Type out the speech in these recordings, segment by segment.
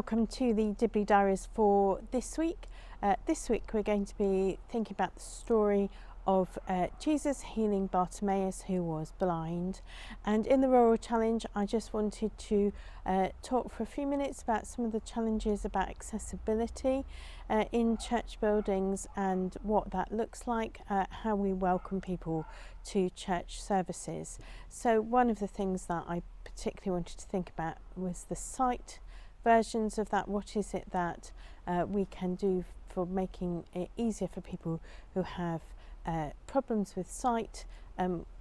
Welcome to the Dibley Diaries for this week. This week we're going to be thinking about the story of Jesus healing Bartimaeus, who was blind. And in the Rural Challenge I just wanted to talk for a few minutes about some of the challenges about accessibility in church buildings and what that looks like, how we welcome people to church services. So one of the things that I particularly wanted to think about was the sight versions of that. What is it that we can do for making it easier for people who have problems with sight,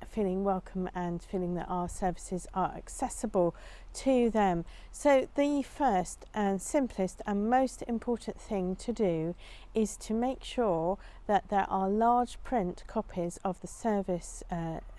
feeling welcome and feeling that our services are accessible to them. So the first and simplest and most important thing to do is to make sure that there are large print copies of the service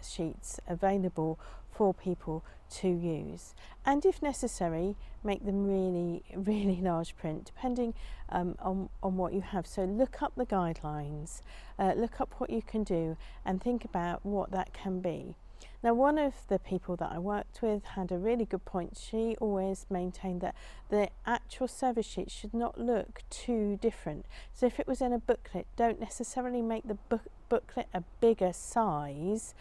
sheets available for people to use, and if necessary make them really large print, depending on what you have. So look up the guidelines, look up what you can do and think about what that can be. Now, one of the people that I worked with had a really good point. She always maintained that the actual service sheet should not look too different. So if it was in a booklet, don't necessarily make the booklet a bigger size,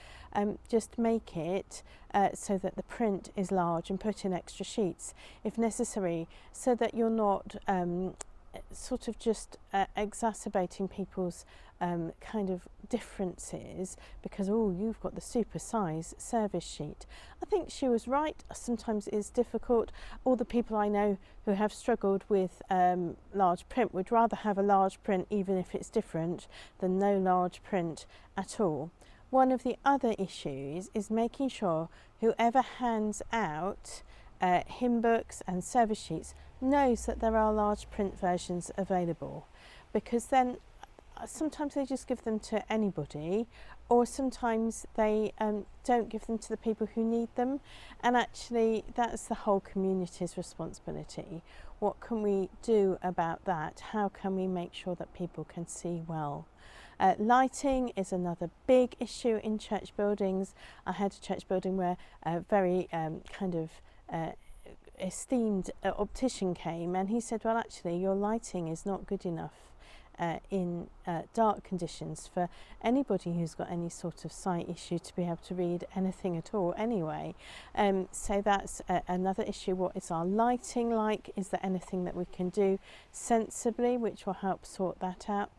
just make it so that the print is large and put in extra sheets if necessary, so that you're not sort of just exacerbating people's kind of differences because, oh, you've got the super size service sheet. I think she was right. Sometimes it's difficult. All the people I know who have struggled with large print would rather have a large print, even if it's different, than no large print at all. One of the other issues is making sure whoever hands out hymn books and service sheets knows that there are large print versions available, because then sometimes they just give them to anybody, or sometimes they don't give them to the people who need them, and actually that's the whole community's responsibility. What can we do about that? How can we make sure that people can see well? Lighting is another big issue in church buildings. I had a church building where a very esteemed optician came, and he said, well, actually your lighting is not good enough in dark conditions for anybody who's got any sort of sight issue to be able to read anything at all anyway. So that's another issue. What is our lighting like? Is there anything that we can do sensibly which will help sort that out?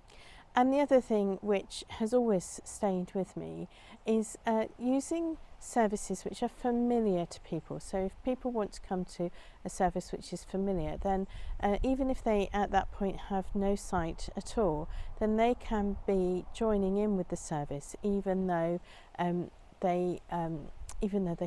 And the other thing which has always stayed with me is using services which are familiar to people. So if people want to come to a service which is familiar, then even if they at that point have no sight at all, then they can be joining in with the service even though they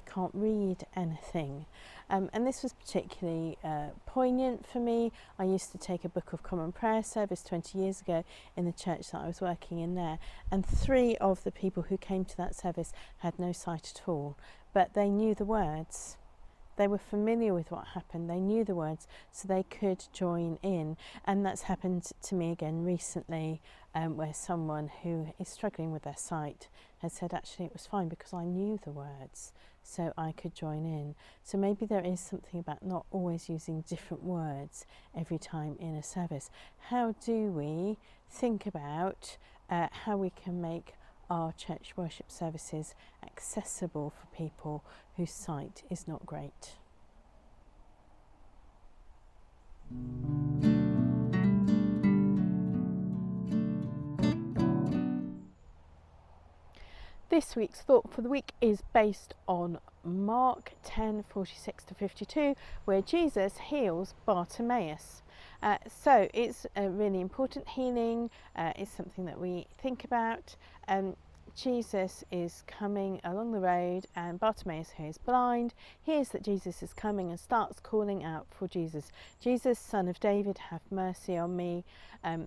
can't read anything. And this was particularly poignant for me. I used to take a Book of Common Prayer service 20 years ago in the church that I was working in there, and 3 of the people who came to that service had no sight at all, but they knew the words. They were familiar with what happened, they knew the words, so they could join in. And that's happened to me again recently, where someone who is struggling with their sight has said, actually it was fine because I knew the words, so I could join in. So maybe there is something about not always using different words every time in a service. How do we think about how we can make our church worship services accessible for people whose sight is not great? This week's thought for the week is based on Mark 10:46-52, where Jesus heals Bartimaeus. So it's a really important healing. It's something that we think about. Jesus is coming along the road, and Bartimaeus, who is blind, hears that Jesus is coming and starts calling out for Jesus. Jesus, Son of David, have mercy on me.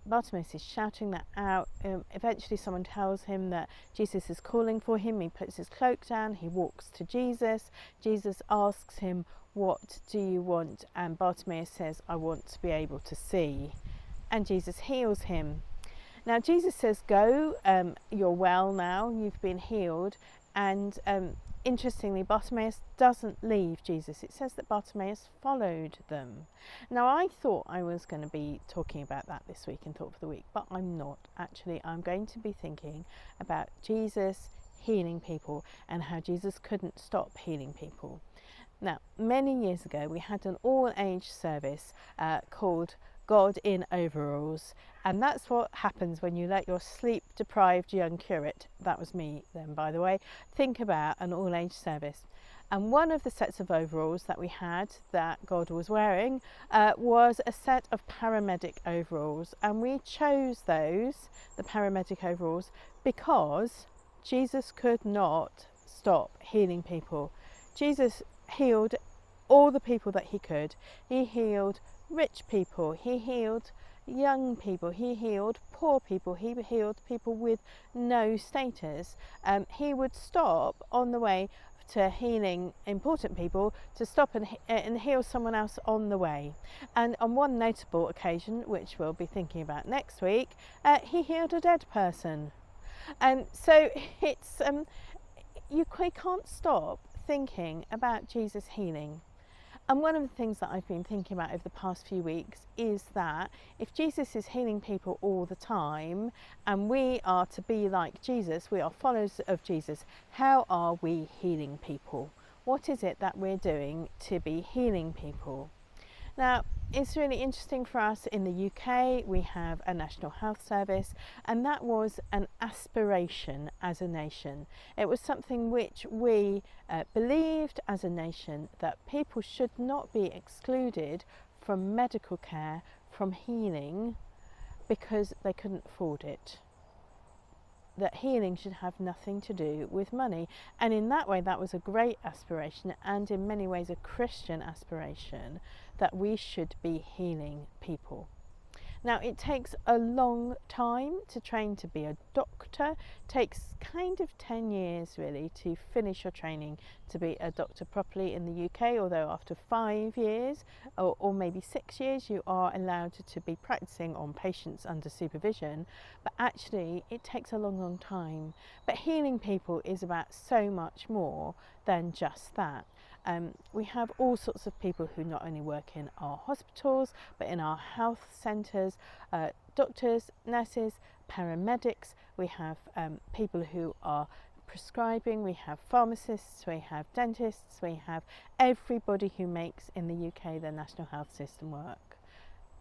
Bartimaeus is shouting that out. Eventually someone tells him that Jesus is calling for him. He puts his cloak down, he walks to Jesus. Jesus asks him, what do you want? And Bartimaeus says, I want to be able to see. And Jesus heals him. Now Jesus says, go, you're well now, you've been healed. And interestingly, Bartimaeus doesn't leave Jesus. It says that Bartimaeus followed them. Now, I thought I was going to be talking about that this week in Thought for the Week, but I'm not. Actually, I'm going to be thinking about Jesus healing people and how Jesus couldn't stop healing people. Now, many years ago, we had an all-age service called God in Overalls, and that's what happens when you let your sleep-deprived young curate, that was me then by the way, think about an all-age service. And one of the sets of overalls that we had that God was wearing was a set of paramedic overalls, and we chose those, the paramedic overalls, because Jesus could not stop healing people. Jesus healed all the people that he could. He healed rich people, he healed young people, he healed poor people, he healed people with no status. He would stop on the way to healing important people to stop and heal someone else on the way. And on one notable occasion, which we'll be thinking about next week, he healed a dead person. And so it's we can't stop thinking about Jesus healing. And one of the things that I've been thinking about over the past few weeks is that if Jesus is healing people all the time and we are to be like Jesus, we are followers of Jesus, how are we healing people? What is it that we're doing to be healing people? Now, it's really interesting for us in the UK. We have a National Health Service, and that was an aspiration as a nation. It was something which we believed as a nation, that people should not be excluded from medical care, from healing, because they couldn't afford it. That healing should have nothing to do with money. And in that way, that was a great aspiration, and in many ways a Christian aspiration, that we should be healing people. Now, it takes a long time to train to be a doctor. It takes kind of 10 years really to finish your training to be a doctor properly in the UK, although after 5 years or maybe 6 years you are allowed to be practicing on patients under supervision. But actually it takes a long time. But healing people is about so much more than just that. We have all sorts of people who not only work in our hospitals but in our health centres, doctors, nurses, paramedics. We have people who are prescribing, we have pharmacists, we have dentists, we have everybody who makes in the UK the National Health System work.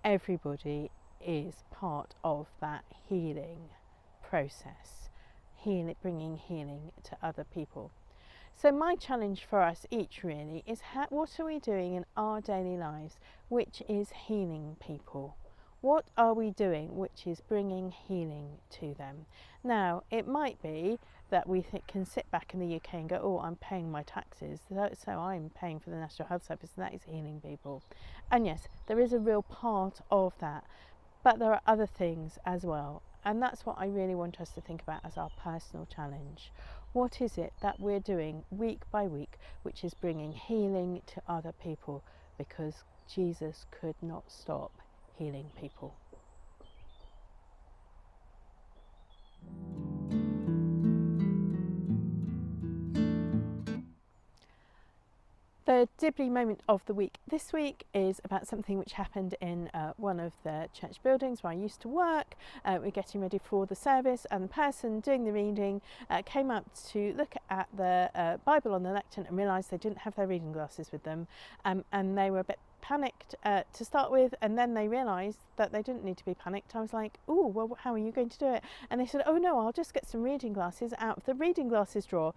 Everybody is part of that healing process, bringing healing to other people. So my challenge for us each really is what are we doing in our daily lives which is healing people? What are we doing which is bringing healing to them? Now, it might be that we can sit back in the UK and go, oh, I'm paying my taxes, so I'm paying for the National Health Service, and that is healing people. And yes, there is a real part of that, but there are other things as well. And that's what I really want us to think about as our personal challenge. What is it that we're doing week by week which is bringing healing to other people? Because Jesus could not stop healing people. The Dibley moment of the week this week is about something which happened in one of the church buildings where I used to work. We're getting ready for the service, and the person doing the reading came up to look at the Bible on the lectern and realised they didn't have their reading glasses with them, and they were a bit panicked to start with, and then they realised that they didn't need to be panicked. I was like, oh, well, how are you going to do it? And they said, oh no, I'll just get some reading glasses out of the reading glasses drawer.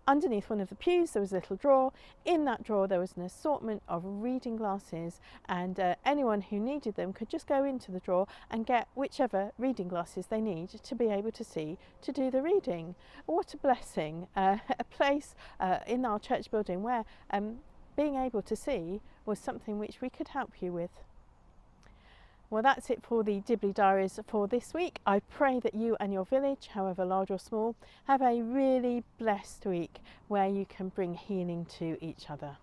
Underneath one of the pews there was a little drawer. In that drawer there was an assortment of reading glasses, and anyone who needed them could just go into the drawer and get whichever reading glasses they need to be able to see to do the reading. What a blessing. A place in our church building where being able to see was something which we could help you with. Well, that's it for the Dibley Diaries for this week. I pray that you and your village, however large or small, have a really blessed week where you can bring healing to each other.